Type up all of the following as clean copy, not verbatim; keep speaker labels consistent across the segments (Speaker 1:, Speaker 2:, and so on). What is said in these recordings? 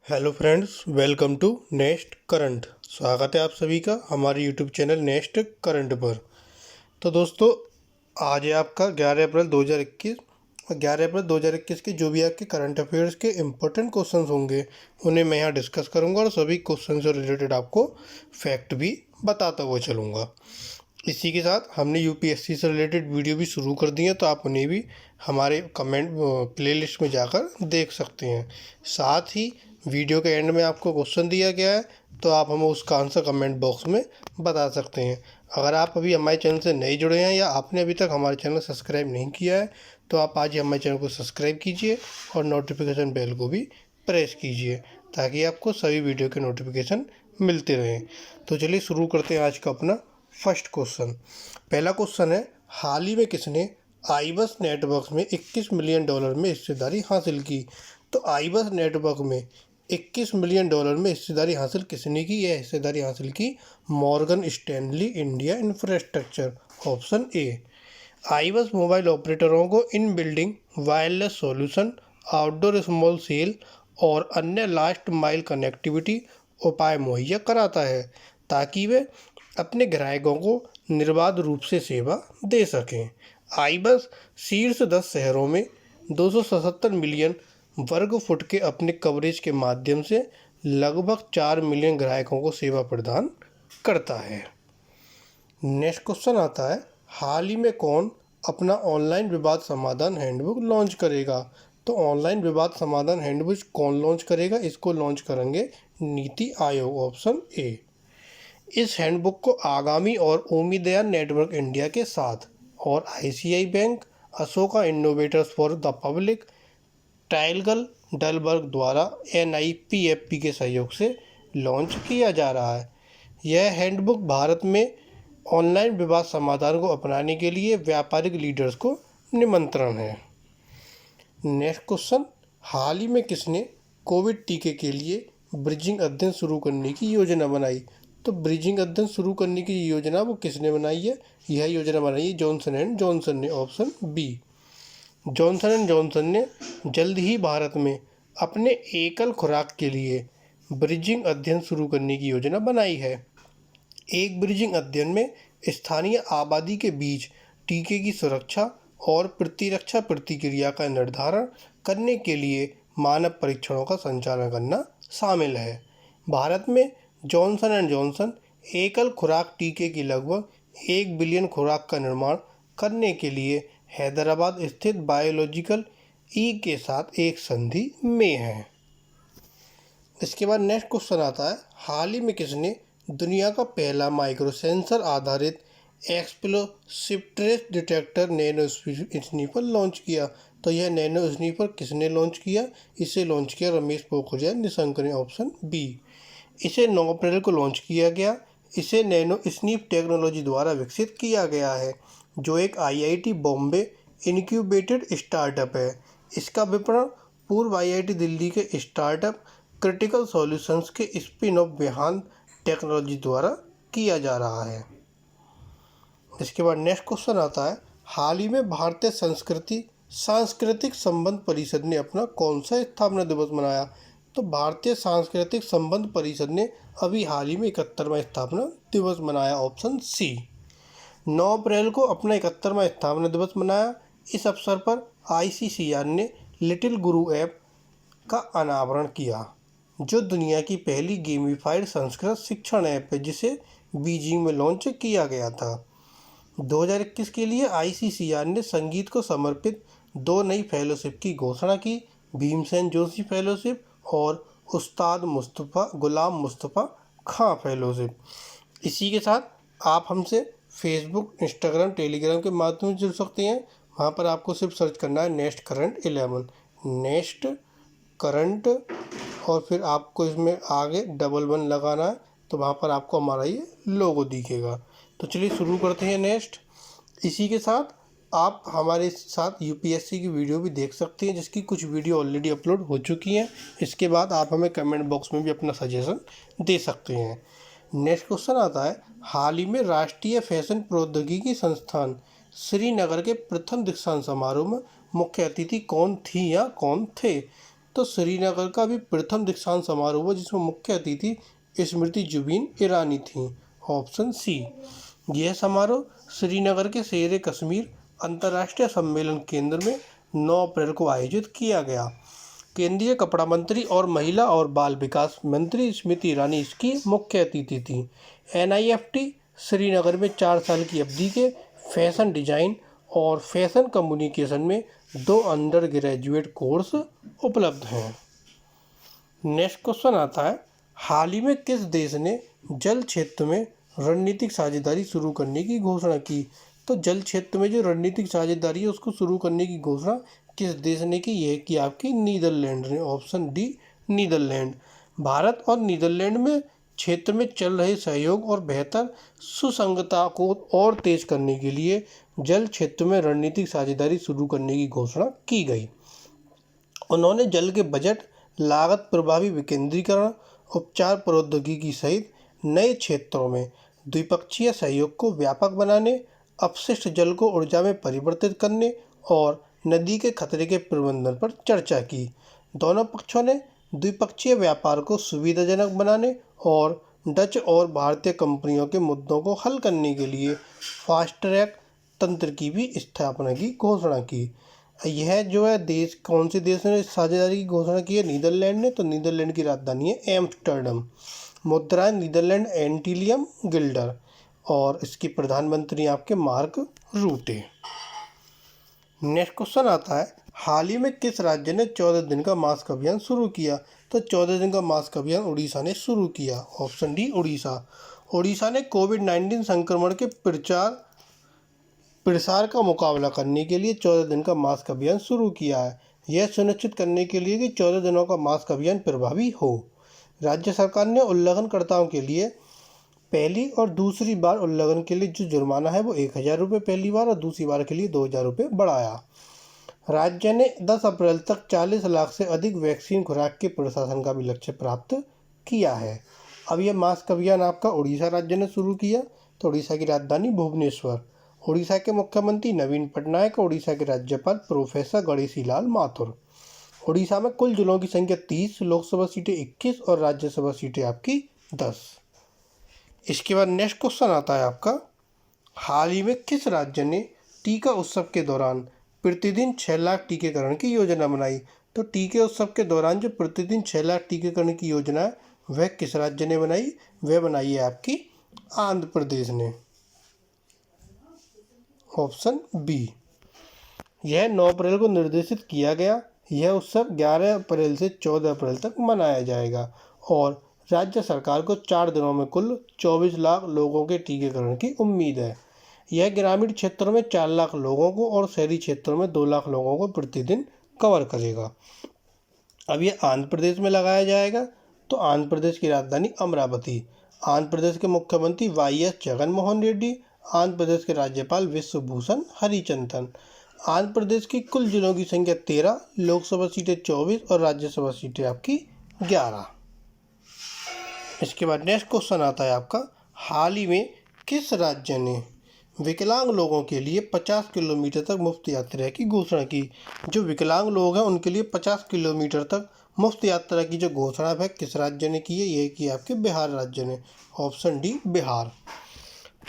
Speaker 1: Hello friends, welcome to next current. स्वागत है आप सभी का हमारे यूट्यूब चैनल नेक्स्ट करंट पर। तो दोस्तों, आज है आपका 11 अप्रैल 2021। 11 अप्रैल 2021 के जो भी आपके करंट अफेयर्स के इम्पोर्टेंट क्वेश्चंस होंगे उन्हें मैं यहाँ डिस्कस करूँगा और सभी क्वेश्चन से रिलेटेड आपको फैक्ट भी बताता हुआ चलूँगा। इसी के साथ हमने यूपीएससी से रिलेटेड वीडियो भी शुरू कर दी है, तो आप उन्हें भी हमारे कमेंट प्लेलिस्ट में जाकर देख सकते हैं। साथ ही वीडियो के एंड में आपको क्वेश्चन दिया गया है, तो आप हमें उसका आंसर कमेंट बॉक्स में बता सकते हैं। अगर आप अभी हमारे चैनल से नहीं जुड़े हैं या आपने अभी तक हमारे चैनल सब्सक्राइब नहीं किया है, तो आप आज ही हमारे चैनल को सब्सक्राइब कीजिए और नोटिफिकेशन बेल को भी प्रेस कीजिए ताकि आपको सभी वीडियो के नोटिफिकेशन मिलते रहें। तो चलिए शुरू करते हैं आज का अपना फर्स्ट क्वेश्चन। पहला क्वेश्चन है, हाल ही में किसने आईबस नेटवर्क में $21 मिलियन में हिस्सेदारी हासिल की? तो आईबस नेटवर्क में $21 मिलियन में हिस्सेदारी हासिल किसने की? यह हिस्सेदारी हासिल की Morgan Stanley India Infrastructure, option A. IBUS mobile ऑपरेटरों को in building wireless solution, outdoor small cell और अन्य लास्ट माइल कनेक्टिविटी उपाय मुहैया कराता है ताकि वे अपने ग्राहकों को निर्बाध रूप से सेवा दे सकें। आईबस शीर्ष 10 शहरों में 277 मिलियन वर्ग फुट के अपने कवरेज के माध्यम से लगभग 4 मिलियन ग्राहकों को सेवा प्रदान करता है। नेक्स्ट क्वेश्चन आता है, हाल ही में कौन अपना ऑनलाइन विवाद समाधान हैंडबुक लॉन्च करेगा? तो ऑनलाइन विवाद समाधान हैंडबुक कौन लॉन्च करेगा? इसको लॉन्च करेंगे नीति आयोग, ऑप्शन ए। इस हैंडबुक को आगामी और उम्मीदयार नेटवर्क इंडिया के साथ और ICI Bank, Ashoka Innovators for the Public, टाइलगल डलबर्ग द्वारा एनआईपीएफपी के सहयोग से लॉन्च किया जा रहा है। यह हैंडबुक भारत में ऑनलाइन विवाद समाधान को अपनाने के लिए व्यापारिक लीडर्स को निमंत्रण है। नेक्स्ट क्वेश्चन, हाल ही में किसने कोविड टीके के लिए ब्रिजिंग अध्ययन शुरू करने की योजना बनाई? तो ब्रिजिंग अध्ययन शुरू करने की योजना वो किसने बनाई है? यह योजना बनाई है जॉनसन एंड जॉनसन ने, option B. Johnson and Johnson ने जल्द ही भारत में अपने एकल खुराक के लिए ब्रिजिंग अध्ययन शुरू करने की योजना बनाई है। एक ब्रिजिंग अध्ययन में स्थानीय आबादी के बीच टीके की सुरक्षा और प्रतिरक्षा प्रतिक्रिया का निर्धारण करने के लिए मानव परीक्षणों का संचालन करना शामिल है। भारत में जॉनसन एंड जॉनसन एकल खुराक टीके की लगभग 1 बिलियन खुराक का निर्माण करने के लिए हैदराबाद स्थित बायोलॉजिकल ई के साथ एक संधि में है। इसके बाद नेक्स्ट क्वेश्चन आता है, हाल ही में किसने दुनिया का पहला माइक्रो सेंसर आधारित explosive trace detector nano sniper launch किया? तो यह नैनो स्नीपर किसने लॉन्च किया? इसे लॉन्च किया रमेश पोखरियाल निशंक ने, ऑप्शन बी। इसे 9 अप्रैल को लॉन्च किया गया। इसे नैनो स्नीप टेक्नोलॉजी द्वारा विकसित किया गया है, जो एक आईआईटी बॉम्बे इनक्यूबेटेड स्टार्टअप है। इसका विपणन पूर्व आईआईटी दिल्ली के स्टार्टअप क्रिटिकल सॉल्यूशंस के स्पिन ऑफ विहान टेक्नोलॉजी द्वारा किया जा रहा है। इसके बाद नेक्स्ट क्वेश्चन आता है, हाल ही में भारतीय सांस्कृतिक संबंध परिषद ने अपना कौन सा स्थापना दिवस मनाया? तो भारतीय सांस्कृतिक संबंध परिषद ने अभी हाल ही में 71वां स्थापना दिवस मनाया, ऑप्शन सी। 9 अप्रैल को अपना 71वां स्थापना दिवस मनाया। इस अवसर पर आईसीसीआर ने लिटिल गुरु ऐप का अनावरण किया, जो दुनिया की पहली गेमिफाइड संस्कृत शिक्षण ऐप है, जिसे बीजिंग में लॉन्च किया गया था। 2021 के लिए आईसीसीआर ने संगीत को समर्पित 2 नई फेलोशिप की घोषणा की, भीमसेन जोशी फेलोशिप और उस्ताद गुलाम मुस्तफ़ा खां फेलोशिप। इसी के साथ आप हमसे फेसबुक, इंस्टाग्राम, टेलीग्राम के माध्यम से जुड़ सकते हैं। वहाँ पर आपको सिर्फ सर्च करना है नेक्स्ट करंट 11, नेक्स्ट करंट, और फिर आपको इसमें आगे 11 लगाना है, तो वहाँ पर आपको हमारा ये लोगो दिखेगा। तो चलिए शुरू करते हैं नेक्स्ट। इसी के साथ आप हमारे साथ यूपीएससी की वीडियो भी देख सकते हैं, जिसकी कुछ वीडियो ऑलरेडी अपलोड हो चुकी हैं। इसके बाद आप हमें कमेंट बॉक्स में भी अपना सजेशन दे सकते हैं। नेक्स्ट क्वेश्चन आता है, हाल ही में राष्ट्रीय फैशन प्रौद्योगिकी संस्थान श्रीनगर के प्रथम दीक्षांत समारोह में मुख्य अतिथि कौन थी या कौन थे? तो श्रीनगर का भी प्रथम दीक्षांत समारोह हुआ जिसमें मुख्य अतिथि स्मृति जुबीन ईरानी थी। Option C. यह समारोह श्रीनगर के शेर कश्मीर अंतर्राष्ट्रीय सम्मेलन केंद्र में 9 अप्रैल को आयोजित किया गया। केंद्रीय कपड़ा मंत्री और महिला और बाल विकास मंत्री स्मृति ईरानी इसकी मुख्य अतिथि थी। NIFT श्रीनगर में 4 साल की अवधि के फैशन डिजाइन और फैशन कम्युनिकेशन में 2 अंडर ग्रेजुएट कोर्स उपलब्ध हैं। नेक्स्ट क्वेश्चन आता है, हाल ही में किस देश ने जल क्षेत्र में रणनीतिक साझेदारी शुरू करने की घोषणा की? तो जल क्षेत्र में जो रणनीतिक साझेदारी है उसको शुरू करने की घोषणा किस देश ने की? यह कि आपकी नीदरलैंड ने। Option D Netherlands. भारत और नीदरलैंड में क्षेत्र में चल रहे सहयोग और बेहतर सुसंगतता को और तेज करने के लिए जल क्षेत्र में रणनीतिक साझेदारी शुरू करने की घोषणा की गई। उन्होंने जल के बजट, लागत प्रभावी विकेंद्रीकरण, उपचार प्रौद्योगिकी सहित नए क्षेत्रों में द्विपक्षीय सहयोग को व्यापक बनाने, अपशिष्ट जल को ऊर्जा में परिवर्तित करने और नदी के खतरे के प्रबंधन पर चर्चा की। दोनों पक्षों ने द्विपक्षीय व्यापार को सुविधाजनक बनाने और डच और भारतीय कंपनियों के मुद्दों को हल करने के लिए फास्ट ट्रैक तंत्र की भी स्थापना की घोषणा की। यह जो है देश, कौन से देश ने साझेदारी की घोषणा की है? नीदरलैंड ने। तो नीदरलैंड की राजधानी है एम्स्टर्डम। मुद्रा नीदरलैंड एंटीलियम गिल्डर और इसकी प्रधानमंत्री आपके मार्क रूटे। नेक्स्ट क्वेश्चन आता है, हाल ही में किस राज्य ने 14 दिन का मास्क अभियान शुरू किया? तो 14 दिन का मास्क अभियान उड़ीसा ने शुरू किया। Option D Orissa. उड़ीसा ने कोविड-19 संक्रमण के प्रसार का मुकाबला करने के लिए 14 दिन का मास्क अभियान शुरू किया है, यह सुनिश्चित करने के लिए कि 14 दिनों का मास्क अभियान प्रभावी हो। राज्य सरकार ने उल्लंघनकर्ताओं के लिए पहली और दूसरी बार उल्लंघन के लिए जो जुर्माना है वो 1000 रुपये पहली बार और दूसरी बार के लिए 2000 रुपये बढ़ाया। राज्य ने 10 अप्रैल तक 40 लाख से अधिक वैक्सीन खुराक के प्रशासन का भी लक्ष्य प्राप्त किया है। अब यह मास्क अभियान आपका उड़ीसा राज्य ने शुरू किया। तो उड़ीसा की राजधानी भुवनेश्वर। उड़ीसा के मुख्यमंत्री नवीन पटनायक, उड़ीसा के राज्यपाल प्रोफेसर गणेशी लाल माथुर। उड़ीसा में कुल जिलों की संख्या 30, लोकसभा सीटें 21 और राज्यसभा सीटें आपकी 10। इसके बाद नेक्स्ट क्वेश्चन आता है आपका, हाल ही में किस राज्य ने टीका उत्सव के दौरान प्रतिदिन 6 लाख टीकाकरण की योजना बनाई? तो टीके उत्सव के दौरान जो प्रतिदिन 6 लाख टीकाकरण की योजना है वह किस राज्य ने बनाई? वह बनाई है आपकी आंध्र प्रदेश ने। Option B. यह 9 अप्रैल को निर्देशित किया गया। यह उत्सव 11 अप्रैल से 14 अप्रैल तक मनाया जाएगा और राज्य सरकार को 4 दिनों में कुल 24 लाख लोगों के टीकाकरण की उम्मीद है। यह ग्रामीण क्षेत्रों में 4 लाख लोगों को और शहरी क्षेत्रों में 2 लाख लोगों को प्रतिदिन कवर करेगा। अब यह आंध्र प्रदेश में लगाया जाएगा। तो आंध्र प्रदेश की राजधानी अमरावती। आंध्र प्रदेश के मुख्यमंत्री YS जगनमोहन रेड्डी। आंध्र प्रदेश के राज्यपाल विश्वभूषण हरिचंदन। आंध्र प्रदेश की कुल जिलों की संख्या 13, लोकसभा सीटें 24 और राज्यसभा सीटें आपकी 11। इसके बाद नेक्स्ट क्वेश्चन आता है आपका, हाल ही में किस राज्य ने विकलांग लोगों के लिए 50 किलोमीटर तक मुफ्त यात्रा की घोषणा की? जो विकलांग लोग हैं उनके लिए 50 किलोमीटर तक मुफ्त यात्रा की जो घोषणा है किस राज्य ने की है? यह की आपके बिहार राज्य ने। Option D Bihar.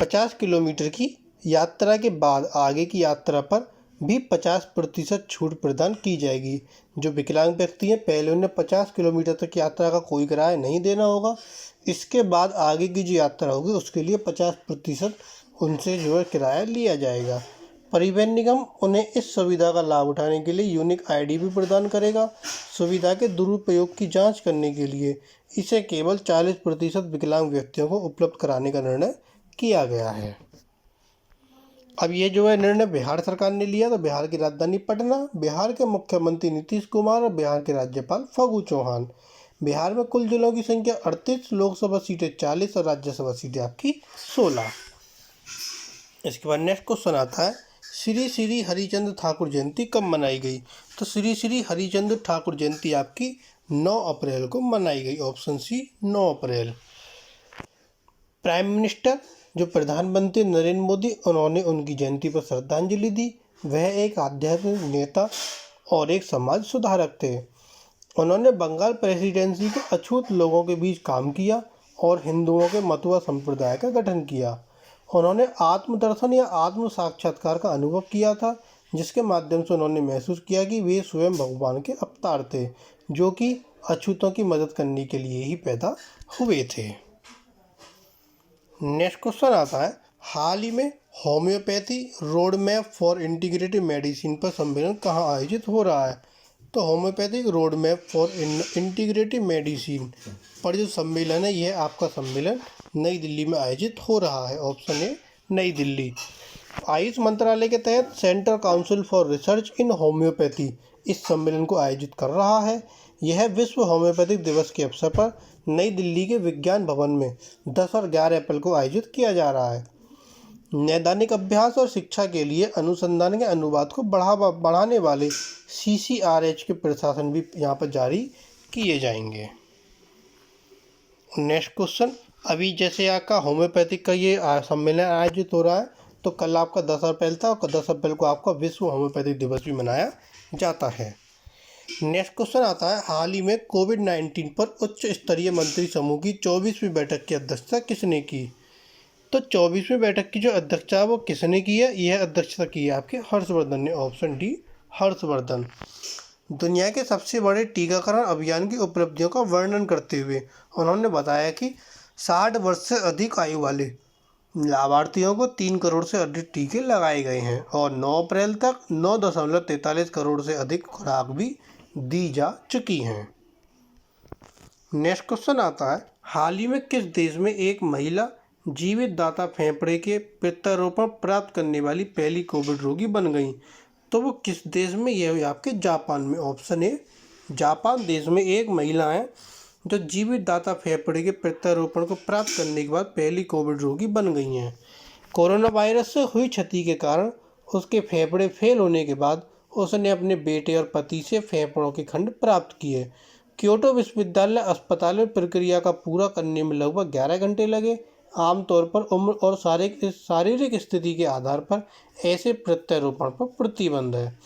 Speaker 1: 50 किलोमीटर की यात्रा के बाद आगे की यात्रा पर भी 50% छूट प्रदान की जाएगी। जो विकलांग व्यक्ति हैं पहले उन्हें 50 किलोमीटर तक यात्रा का कोई किराया नहीं देना होगा। इसके बाद आगे की जो यात्रा होगी उसके लिए 50% उनसे जो है किराया लिया जाएगा। परिवहन निगम उन्हें इस सुविधा का लाभ उठाने के लिए यूनिक ID भी प्रदान करेगा। सुविधा के दुरुपयोग की जांच करने के लिए इसे केवल 40% विकलांग व्यक्तियों को उपलब्ध कराने का निर्णय किया गया है। अब ये जो है निर्णय बिहार सरकार ने लिया। तो बिहार की राजधानी पटना। बिहार के मुख्यमंत्री नीतीश कुमार और बिहार के राज्यपाल फागू चौहान। बिहार में कुल जिलों की संख्या 38, लोकसभा सीटें 40 और राज्यसभा सीटें आपकी 16। इसके बाद नेक्स्ट क्वेश्चन आता है, श्री श्री हरिचंद्र ठाकुर जयंती कब मनाई गई? तो श्री श्री हरिचंद्र ठाकुर जयंती आपकी 9 अप्रैल को मनाई गई। ऑप्शन सी 9 अप्रैल। प्राइम मिनिस्टर जो प्रधानमंत्री नरेंद्र मोदी, उन्होंने उनकी जयंती पर श्रद्धांजलि दी। वह एक आध्यात्मिक नेता और एक समाज सुधारक थे। उन्होंने बंगाल प्रेसिडेंसी के अछूत लोगों के बीच काम किया और हिंदुओं के मतुआ संप्रदाय का गठन किया। उन्होंने आत्मदर्शन या आत्म साक्षात्कार का अनुभव किया था, जिसके माध्यम से उन्होंने महसूस किया कि वे स्वयं भगवान के अवतार थे, जो कि अछूतों की मदद करने के लिए ही पैदा हुए थे। नेक्स्ट क्वेश्चन आता है, हाल ही में homeopathy road map for integrative medicine पर सम्मेलन कहाँ आयोजित हो रहा है? तो homeopathic road map for integrative medicine पर जो सम्मेलन है, यह आपका सम्मेलन नई दिल्ली में आयोजित हो रहा है। ऑप्शन ए नई दिल्ली। आयुष मंत्रालय के तहत central council for research in homeopathy इस सम्मेलन को आयोजित कर रहा है। यह विश्व होम्योपैथिक दिवस के अवसर पर नई दिल्ली के विज्ञान भवन में 10 और 11 अप्रैल को आयोजित किया जा रहा है। नैदानिक अभ्यास और शिक्षा के लिए अनुसंधान के अनुवाद को बढ़ाने वाले CCRH के प्रशासन भी यहाँ पर जारी किए जाएंगे। नेक्स्ट क्वेश्चन, अभी जैसे आपका होम्योपैथिक का ये सम्मेलन आयोजित हो रहा है, तो कल आपका 10 अप्रैल था और 10 अप्रैल को आपका विश्व होम्योपैथिक दिवस भी मनाया जाता है। नेक्स्ट क्वेश्चन आता है, हाल ही में कोविड-19 पर उच्च स्तरीय मंत्री समूह की 24वीं बैठक की अध्यक्षता किसने की? तो 24वीं बैठक की जो अध्यक्षता है वो किसने की है? यह अध्यक्षता की है आपके हर्षवर्धन ने। Option D Harshvardhan. दुनिया के सबसे बड़े टीकाकरण अभियान की उपलब्धियों का वर्णन करते हुए उन्होंने बताया कि 60 वर्ष से अधिक आयु वाले लाभार्थियों को 3 करोड़ से अधिक टीके लगाए गए हैं और 9 अप्रैल तक 9.43 करोड़ से अधिक खुराक भी दी जा चुकी हैं। नेक्स्ट क्वेश्चन आता है, हाल ही में किस देश में एक महिला जीवित दाता फेफड़े के प्रत्यारोपण प्राप्त करने वाली पहली कोविड रोगी बन गई? तो वो किस देश में? यह आपके जापान में। ऑप्शन ए जापान देश में एक महिला है जो जीवित दाता फेफड़े के प्रत्यारोपण को प्राप्त करने के बाद पहली कोविड रोगी बन गई हैं। कोरोना वायरस से हुई क्षति के कारण उसके फेफड़े फेल होने के बाद उसने अपने बेटे और पति से फेफड़ों के खंड प्राप्त किए। क्योटो विश्वविद्यालय अस्पताल में प्रक्रिया का पूरा करने में लगभग 11 घंटे लगे। आमतौर पर उम्र और शारीरिक स्थिति के आधार पर ऐसे प्रत्यारोपण पर प्रतिबंध है।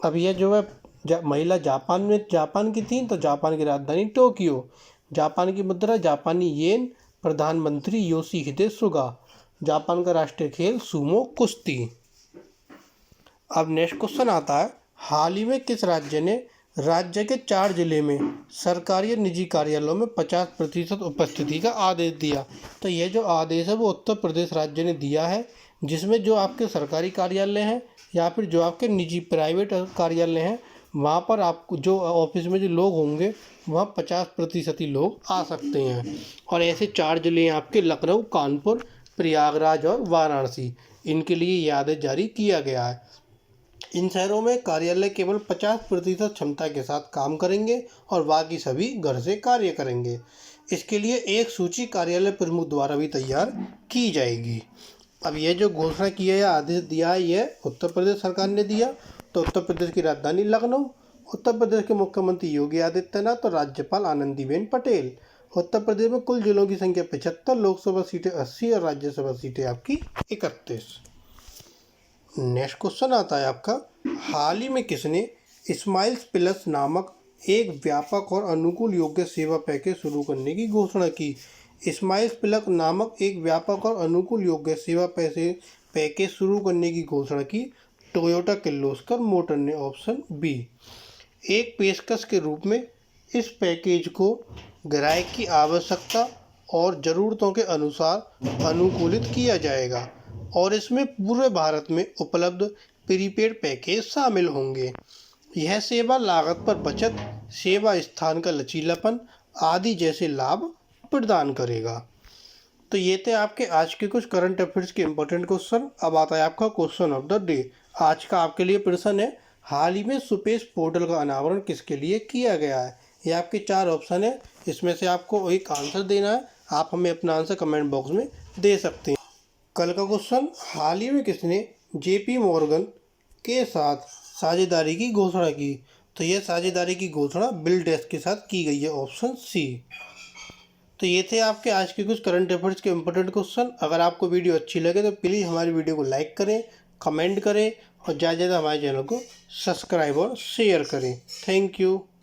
Speaker 1: अब यह जो है महिला जापान की थी, तो जापान की राजधानी टोक्यो, जापान की मुद्रा जापानी येन, प्रधानमंत्री योशिहिदे सुगा, जापान का राष्ट्रीय खेल सूमो कुश्ती। अब नेक्स्ट क्वेश्चन आता है, हाल ही में किस राज्य ने राज्य के 4 जिले में सरकारी और निजी कार्यालयों में 50% उपस्थिति का आदेश दिया? तो यह जो आदेश है वो उत्तर प्रदेश राज्य ने दिया है, जिसमें जो आपके सरकारी कार्यालय हैं या फिर जो आपके निजी प्राइवेट कार्यालय हैं, वहाँ पर आपको जो ऑफिस में जो लोग होंगे वहाँ 50% ही लोग आ सकते हैं। और ऐसे 4 जिले हैं आपके लखनऊ, कानपुर, प्रयागराज और वाराणसी। इनके लिए ये आदेश जारी किया गया है। इन शहरों में कार्यालय केवल 50% क्षमता के साथ काम करेंगे और बाकी सभी घर से कार्य करेंगे। इसके लिए एक सूची कार्यालय प्रमुख द्वारा भी तैयार की जाएगी। अब यह जो घोषणा किया या आदेश दिया है, यह उत्तर प्रदेश सरकार ने दिया। तो उत्तर प्रदेश की राजधानी लखनऊ, उत्तर प्रदेश के मुख्यमंत्री योगी आदित्यनाथ और राज्यपाल आनंदीबेन पटेल। उत्तर प्रदेश में कुल जिलों की संख्या 75, लोकसभा सीटें 80 और राज्यसभा सीटें आपकी 31। नेक्स्ट क्वेश्चन आता है आपका, हाल ही में किसने स्माइल्स प्लस नामक एक व्यापक और अनुकूल योग्य सेवा पैकेज शुरू करने की घोषणा की? स्माइल्स प्लस नामक एक व्यापक और अनुकूल योग्य सेवा पैकेज शुरू करने की घोषणा की टोयोटा किर्लोस्कर मोटर ने। Option B. एक पेशकश के रूप में इस पैकेज को ग्राहक की आवश्यकता और ज़रूरतों के अनुसार अनुकूलित किया जाएगा और इसमें पूरे भारत में उपलब्ध प्रीपेड पैकेज शामिल होंगे। यह सेवा लागत पर बचत, सेवा स्थान का लचीलापन आदि जैसे लाभ प्रदान करेगा। तो ये थे आपके आज के कुछ करंट अफेयर्स के इंपॉर्टेंट क्वेश्चन। अब आता है आपका क्वेश्चन ऑफ द डे। आज का आपके लिए प्रश्न है, हाल ही में स्पेस पोर्टल का अनावरण किसके लिए किया गया है? ये आपके 4 ऑप्शन है, इसमें से आपको एक आंसर देना है। आप हमें अपना आंसर कमेंट बॉक्स में दे सकते हैं। कल का क्वेश्चन, हाल ही में किसने JP मॉर्गन के साथ साझेदारी की घोषणा की? तो यह साझेदारी की घोषणा बिल गेट्स के साथ की गई है। Option C. तो ये थे आपके आज के कुछ करंट अफेयर्स के इंपॉर्टेंट क्वेश्चन। अगर आपको वीडियो अच्छी लगे तो प्लीज़ हमारी वीडियो को लाइक करें, कमेंट करें और ज़्यादा से ज़्यादा हमारे चैनल को सब्सक्राइब और शेयर करें। Thank you.